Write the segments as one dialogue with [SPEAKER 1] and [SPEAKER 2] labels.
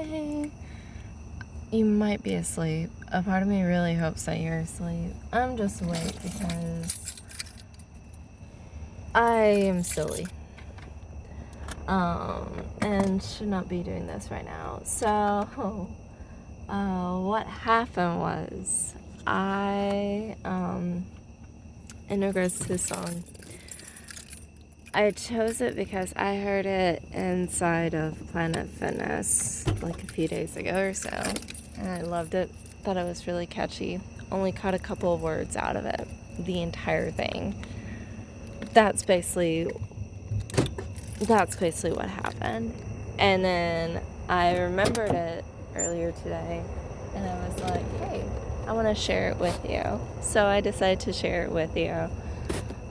[SPEAKER 1] Hey. You might be asleep. A part of me really hopes that you're asleep. I'm just awake because I am silly. And should not be doing this right now. So, what happened was in regards to this song, I chose it because I heard it inside of Planet Fitness like a few days ago or so, and I loved it. Thought it was really catchy. Only caught a couple of words out of it, the entire thing. That's basically what happened. And then I remembered it earlier today, and I was like, hey, I want to share it with you. So I decided to share it with you.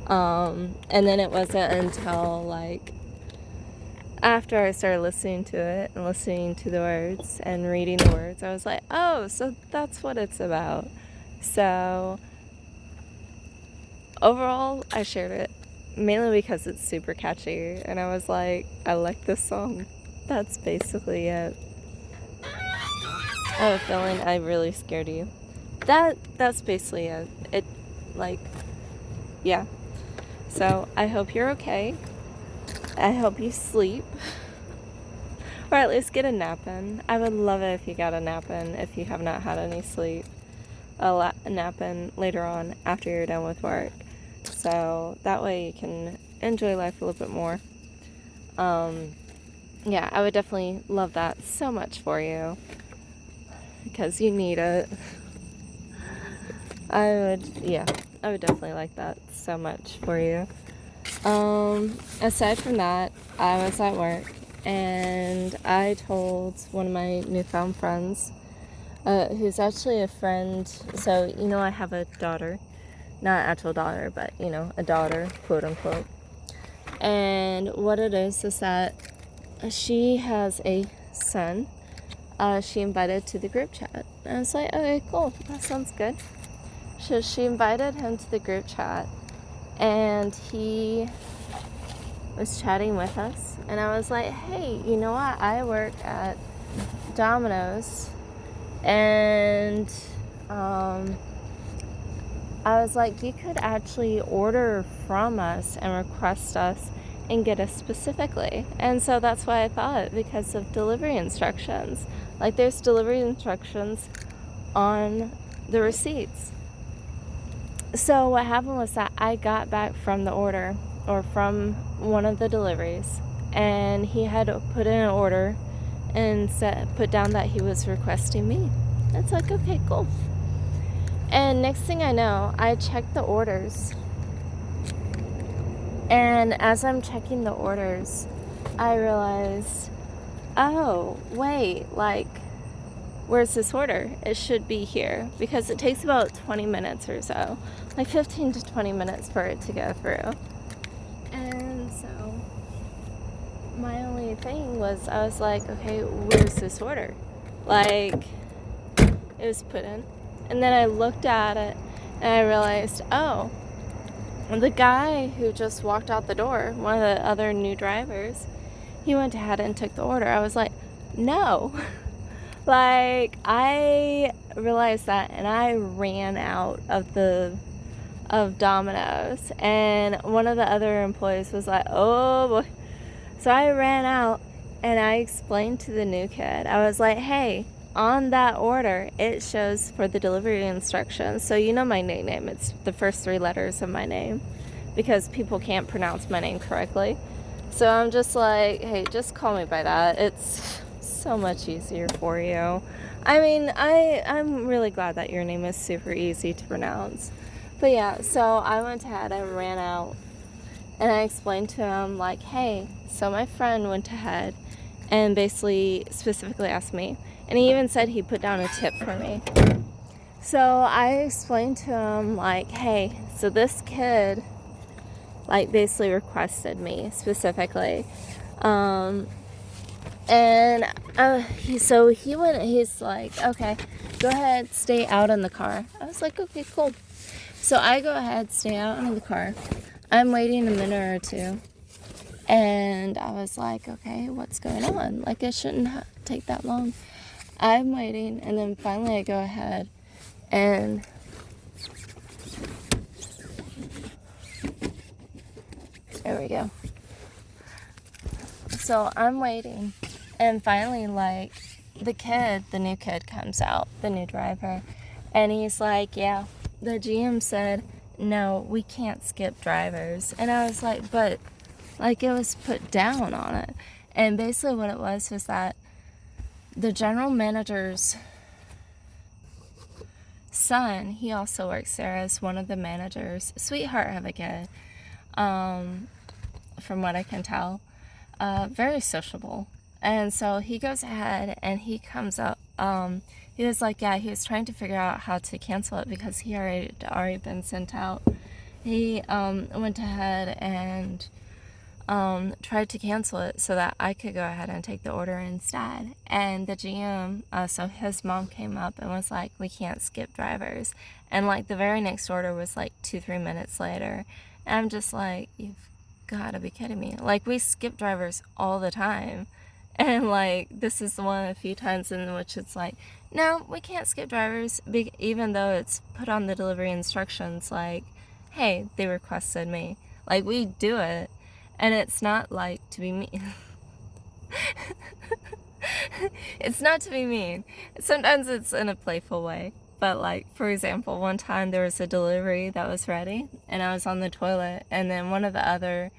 [SPEAKER 1] And then it wasn't until like after I started listening to it and listening to the words and reading the words, I was like, oh, so that's what it's about. So overall, I shared it mainly because it's super catchy, and I was like, I like this song. That's basically it. I have a feeling I really scared you. That's basically it. Yeah. So I hope you're okay. I hope you sleep. Or at least get a nap in. I would love it if you got a nap in if you have not had any sleep. A nap in later on after you're done with work. So that way you can enjoy life a little bit more. Yeah, I would definitely love that so much for you. Because you need it. I would definitely like that so much for you. Aside from that, I was at work and I told one of my newfound friends, who's actually a friend. So, I have a daughter, not an actual daughter, but, a daughter, quote unquote. And what it is that she has a son. She invited to the group chat. And I was like, okay, cool, that sounds good. So she invited him to the group chat, and he was chatting with us, and I was like, hey, you know what, I work at Domino's, and I was like, you could actually order from us and request us and get us specifically. And so that's why I thought, because of delivery instructions. Like, there's delivery instructions on the receipts. So what happened was that I got back from the order, or from one of the deliveries, and he had put in an order and put down that he was requesting me. It's like, okay, cool. And next thing I know, I checked the orders, and as I'm checking the orders, I realized, oh, wait, like, where's this order? It should be here, because it takes about 20 minutes or so, like 15 to 20 minutes for it to go through. And so my only thing was, I was like, okay, where's this order? Like, it was put in. And then I looked at it and I realized, oh, the guy who just walked out the door, one of the other new drivers, he went ahead and took the order. I was like, no. Like, I realized that, and I ran out of Domino's, and one of the other employees was like, oh boy. So I ran out and I explained to the new kid, I was like, hey, on that order it shows for the delivery instructions, so my nickname, it's the first 3 letters of my name, because people can't pronounce my name correctly. So I'm just like, hey, just call me by that. It's so much easier for you. I mean, I'm really glad that your name is super easy to pronounce. But yeah, so I went ahead and ran out, and I explained to him, like, hey, so my friend went ahead and basically specifically asked me, and he even said he put down a tip for me. So I explained to him, like, hey, so this kid, like, basically requested me specifically. And he's like, okay, go ahead, stay out in the car. I was like, okay, cool. So I go ahead, stay out in the car. I'm waiting a minute or two. And I was like, okay, what's going on? Like, take that long. I'm waiting, and then finally I go ahead and there we go. So I'm waiting, and finally, like, the new kid comes out, the new driver, and he's like, yeah, the GM said, no, we can't skip drivers. And I was like, but, like, it was put down on it. And basically what it was that the general manager's son, he also works there as one of the managers, sweetheart of a kid, from what I can tell, very sociable. And so he goes ahead and he comes up, he was like, yeah, he was trying to figure out how to cancel it because he already been sent out. He went ahead and tried to cancel it so that I could go ahead and take the order instead. And the GM, so his mom came up and was like, we can't skip drivers. And like the very next order was like 2-3 minutes later. And I'm just like, you've got to be kidding me. Like, we skip drivers all the time. And like, this is one of the few times in which it's like, no, we can't skip drivers, even though it's put on the delivery instructions, like, hey, they requested me. Like, we do it, and it's not like to be mean. It's not to be mean. Sometimes it's in a playful way. But like, for example, one time there was a delivery that was ready, and I was on the toilet, and then one of the other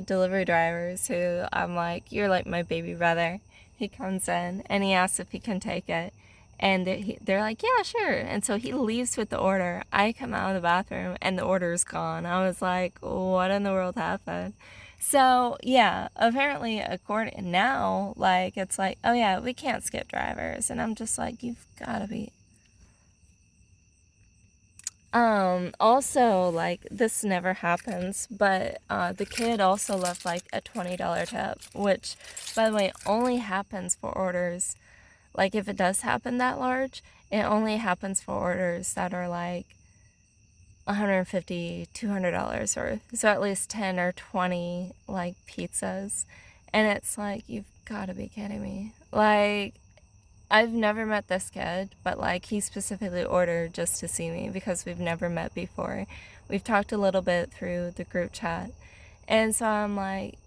[SPEAKER 1] delivery drivers, who I'm like, you're like my baby brother, he comes in and he asks if he can take it, and they're like, yeah, sure. And so he leaves with the order. I come out of the bathroom and the order's gone. I was like, what in the world happened? So yeah, apparently according now, like, it's like, oh yeah, we can't skip drivers, and I'm just like, you've got to be. Also, like, this never happens, but the kid also left like a $20 tip, which, by the way, only happens for orders. Like, if it does happen that large, it only happens for orders that are like $150, $200 worth. So at least 10 or 20 like pizzas. And it's like, you've got to be kidding me. Like, I've never met this kid, but like, he specifically ordered just to see me because we've never met before. We've talked a little bit through the group chat. And so I'm like,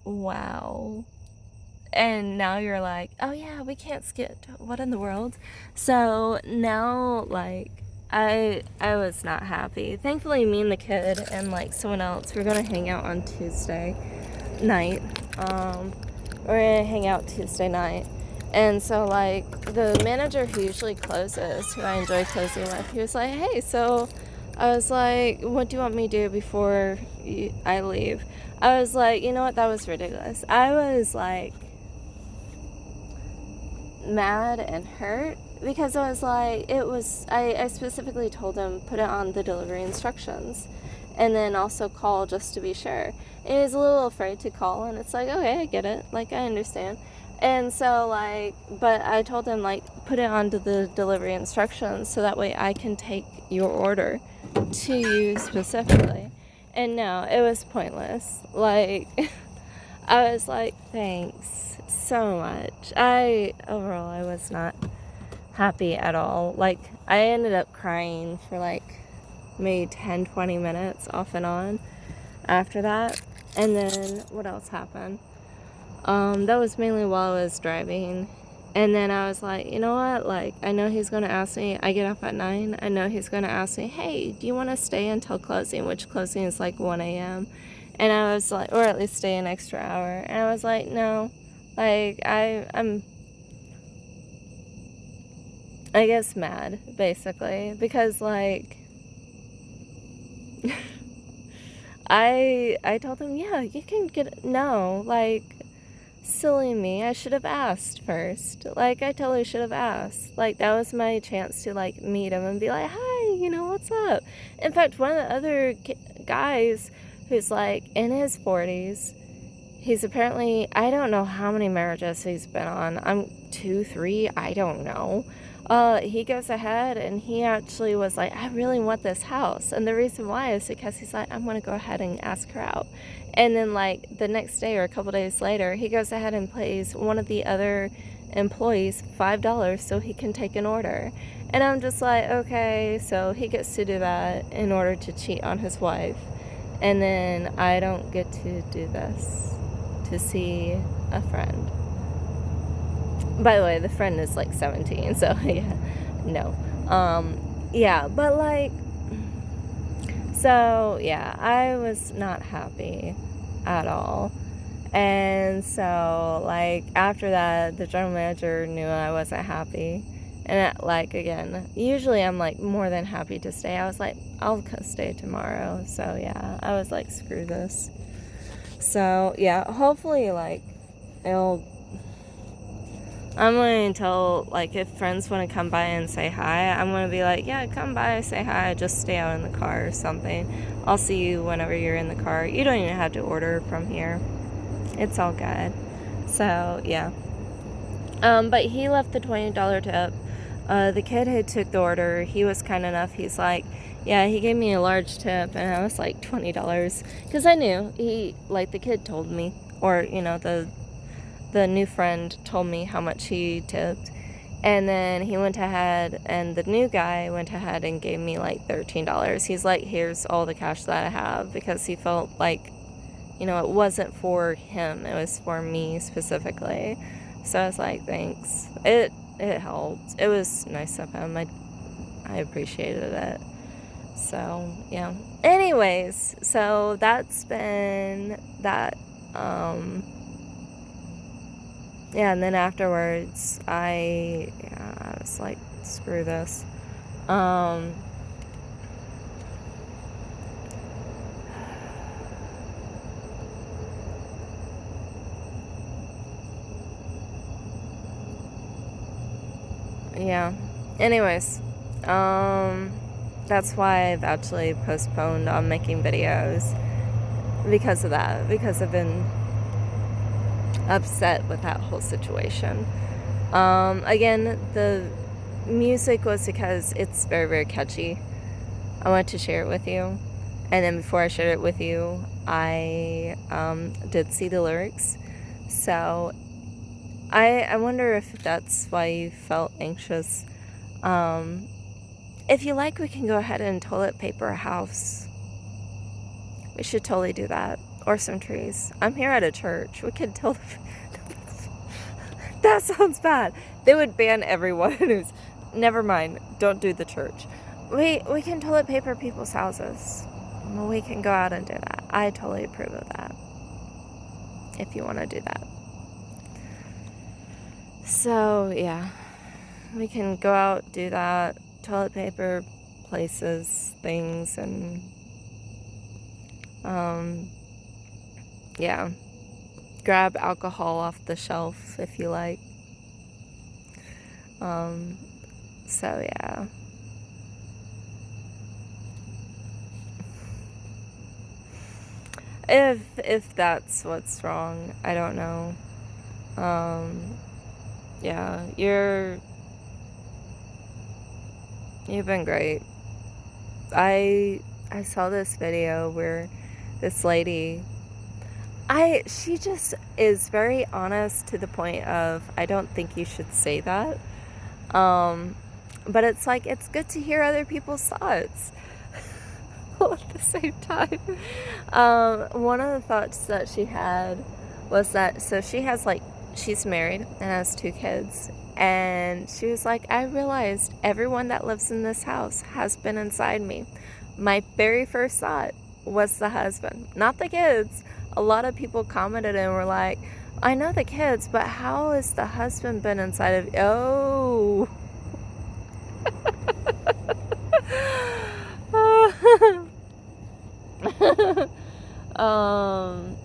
[SPEAKER 1] wow. And now you're like, oh yeah, we can't skip. What in the world? So now, like, I was not happy. Thankfully, me and the kid and like someone else, we're gonna hang out on Tuesday night. We're gonna hang out Tuesday night. And so like, the manager who usually closes, who I enjoy closing with, he was like, hey, so I was like, what do you want me to do before I leave? I was like, you know what, that was ridiculous. I was like mad and hurt because I was like, I specifically told him, put it on the delivery instructions and then also call just to be sure. He was a little afraid to call, and it's like, okay, I get it, like, I understand. And so like, but I told him, like, put it onto the delivery instructions so that way I can take your order to you specifically. And no, it was pointless. Like, I was like, thanks so much. Overall, I was not happy at all. Like, I ended up crying for like maybe 10-20 minutes off and on after that. And then what else happened? That was mainly while I was driving. And then I was like, you know what? Like, I know he's going to ask me. I get off at 9. I know he's going to ask me, hey, do you want to stay until closing? Which closing is like 1 a.m. And I was like, or at least stay an extra hour. And I was like, no. Like, I'm I guess mad, basically. Because, like, I told him, yeah, you can get, no, like, silly me, I should have asked first. Like, I totally should have asked. Like, that was my chance to, like, meet him and be like, hi, you know, what's up? In fact, one of the other guys who's, like, in his 40s, he's apparently, I don't know how many marriages he's been on. 2, 3, I don't know. He goes ahead and he actually was like, I really want this house. And the reason why is because he's like, I'm going to go ahead and ask her out. And then, like, the next day or a couple days later, he goes ahead and pays one of the other employees $5 so he can take an order. And I'm just like, okay, so he gets to do that in order to cheat on his wife. And then I don't get to do this to see a friend. By the way, the friend is like 17, so yeah, no. Yeah, but like, so yeah, I was not happy at all. And so, like, after that, the general manager knew I wasn't happy. And, like, again, usually I'm, like, more than happy to stay. I was like, I'll stay tomorrow. So, yeah, I was like, screw this. So, yeah, hopefully, like, I'm going to tell, like, if friends want to come by and say hi, I'm going to be like, yeah, come by, say hi, just stay out in the car or something. I'll see you whenever you're in the car. You don't even have to order from here. It's all good. So, yeah. But he left the $20 tip. The kid who took the order, he was kind enough. He's like, yeah, he gave me a large tip, and I was like, $20. Because I knew, the kid told me, or, the new friend told me how much he tipped. And then he went ahead, and the new guy went ahead and gave me like $13. He's like, here's all the cash that I have, because he felt like, it wasn't for him, it was for me specifically. So I was like, thanks. It helped. It was nice of him. I appreciated it. So, yeah. Anyways, so that's been that. Yeah, and then afterwards, I was like, screw this. Yeah. Anyways, that's why I've actually postponed on making videos because of that, because I've been upset with that whole situation. Again, the music was because it's very, very catchy. I wanted to share it with you. And then before I shared it with you, I did see the lyrics. So I wonder if that's why you felt anxious. If you like, we can go ahead and toilet paper a house. We should totally do that. Or some trees. I'm here at a church. We could toilet... That sounds bad. They would ban everyone who's... Never mind. Don't do the church. We can toilet paper people's houses. We can go out and do that. I totally approve of that. If you want to do that. So, yeah. We can go out, do that. Toilet paper places, things, and... yeah. Grab alcohol off the shelf if you like. So, yeah. If that's what's wrong, I don't know. Yeah, you've been great. I saw this video where this lady, she just is very honest to the point of, I don't think you should say that. But it's like, it's good to hear other people's thoughts. At the same time. One of the thoughts that she had was that, so she has she's married and has 2 kids, and she was like, I realized everyone that lives in this house has been inside me. My very first thought was the husband, not the kids. A lot of people commented and were like, I know the kids, but how has the husband been inside of you? Oh.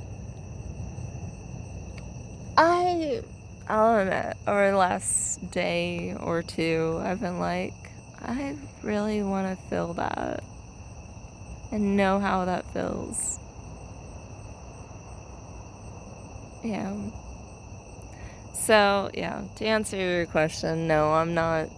[SPEAKER 1] I'll admit, over the last day or 2, I've been like, I really want to feel that and know how that feels. Yeah. So, yeah, to answer your question, no, I'm not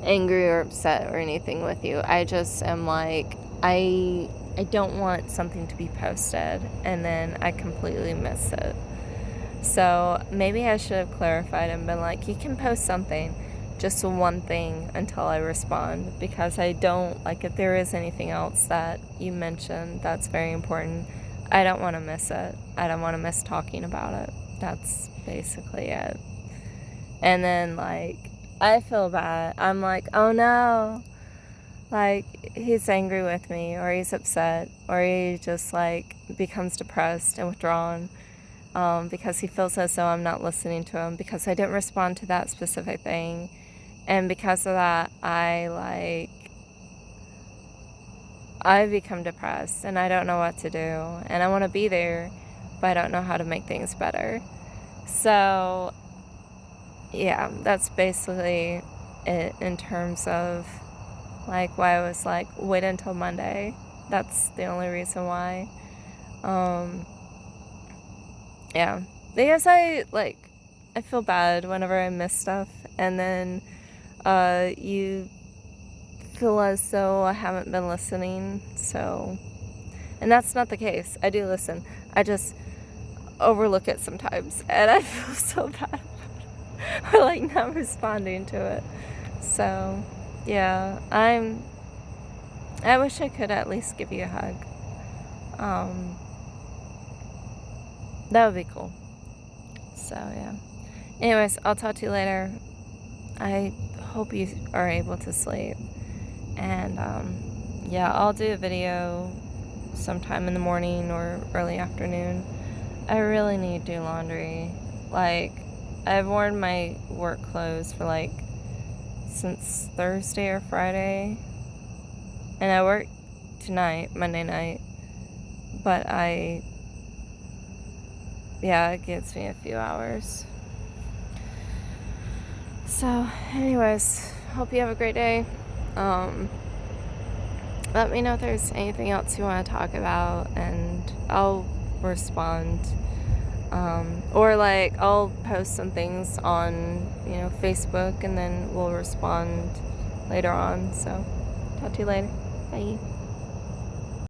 [SPEAKER 1] angry or upset or anything with you. I just am like, I don't want something to be posted and then I completely miss it. So maybe I should have clarified and been like, you can post something, just one thing until I respond, because I don't, like, if there is anything else that you mentioned that's very important, I don't want to miss it. I don't want to miss talking about it. That's basically it. And then, like, I feel bad. I'm like, oh no, like, he's angry with me, or he's upset, or he just, like, becomes depressed and withdrawn. Because he feels as though I'm not listening to him because I didn't respond to that specific thing. And because of that, I become depressed and I don't know what to do. And I want to be there, but I don't know how to make things better. So, yeah, that's basically it in terms of, like, why I was like, wait until Monday. That's the only reason why. Yeah, because I feel bad whenever I miss stuff, and then you feel as though I haven't been listening, so, and that's not the case. I do listen. I just overlook it sometimes, and I feel so bad for, like, not responding to it. So, yeah, I wish I could at least give you a hug. That would be cool. So, yeah. Anyways, I'll talk to you later. I hope you are able to sleep. And, yeah, I'll do a video sometime in the morning or early afternoon. I really need to do laundry. Like, I've worn my work clothes for, like, since Thursday or Friday. And I work tonight, Monday night. But it gives me a few hours. So, anyways, hope you have a great day. Let me know if there's anything else you want to talk about, and I'll respond. Or, like, I'll post some things on, Facebook, and then we'll respond later on. So, talk to you later. Bye.